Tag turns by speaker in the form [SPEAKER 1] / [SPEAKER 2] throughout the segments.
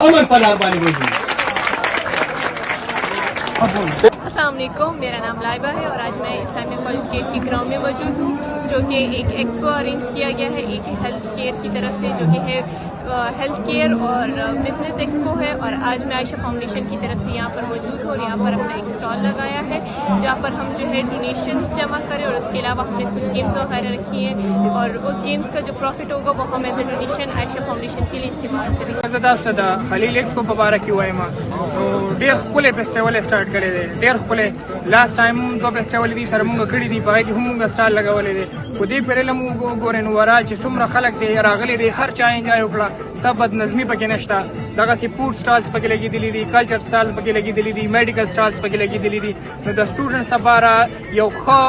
[SPEAKER 1] अमन पलार बानी बोली।
[SPEAKER 2] अस्सलाम वालेकुम, मेरा नाम लाइबा है और आज मैं इस्लामिया कॉलेज गेट की ग्राउंड में मौजूद हूँ, जो कि एक एक्सपो अरेंज किया गया है एक हेल्थ केयर की तरफ से, जो कि है हेल्थ केयर और बिजनेस एक्सपो है। और आज मैं आयशा फाउंडेशन की तरफ से यहाँ पर मौजूद हूँ और यहाँ पर अपना एक स्टॉल लगाया है, जहाँ पर हम जो है डोनेशंस जमा करें और उसके अलावा हमने कुछ गेम्स वगैरह रखी है और उस गेम्स का जो प्रॉफिट होगा वो हम एज ए डोनेशन आयशा फाउंडेशन के लिए इस्तेमाल करेंगे।
[SPEAKER 3] खलील एक्सपो په باره کې وایم نو ډېر ښکلی فیسټیول سٹارټ کړی دی، ډېر ښکلی لاست ټایم دوه فیسټیول دي سره مونږ کړي دي، په هغې کې هم مونږ سټال لګولی دی. خو دې پیرې له مونږ وګورئ نو ورال چې څومره خلک دی راغلي دی، هر چا انجوای وکړه، څه بدنظمي پکې نشته. دغسې فوډ سټالز پکې لګېدلي دي، کلچر سټالز پکې لګېدلي دي، میډیکل سټالز پکې لګېدلي دي. نو د سټوډنټس لپاره یو ښه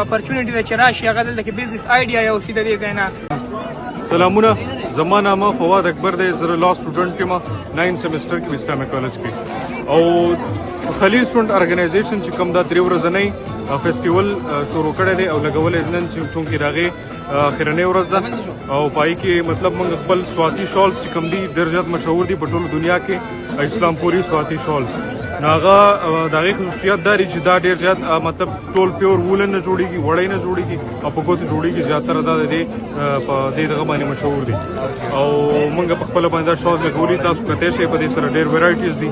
[SPEAKER 3] اپرچونټي ده چې راشي هغه دلته کې بزنس آیډیا یو سی د دې ځای نه.
[SPEAKER 4] سلامونه، زما نامه فواد اکبر دی، زه لا سټوډنټ یم 9 سیمسټر کې اسلامي کالج کې. او خلیل سټوډنټ ارګنایزیشن چې کوم دا 3 ورځنی فیسټیول شروع کړی دی او لګولې نن چې راغی اخرنۍ ورځ ده او پای کې مطلب موږ خپل سواتی شالز چې کوم دي ډېر زیات مشهور دي په ټوله دنیا کې، اسلام پوری سواتی شالز. نو هغه د هغې خصوصیت دا چې دا ډېر زیات مطلب ټول پیور وولن نه جوړېږي، وړی نه جوړېږي او په ګوتو جوړېږي. زیاتره دا د دې په دې دغه باندې مشهور دي او موږ په خپله باندې دا شالز لګولي. تاسو کتلی شئ په دې سره ډېر ویرایټیز دي.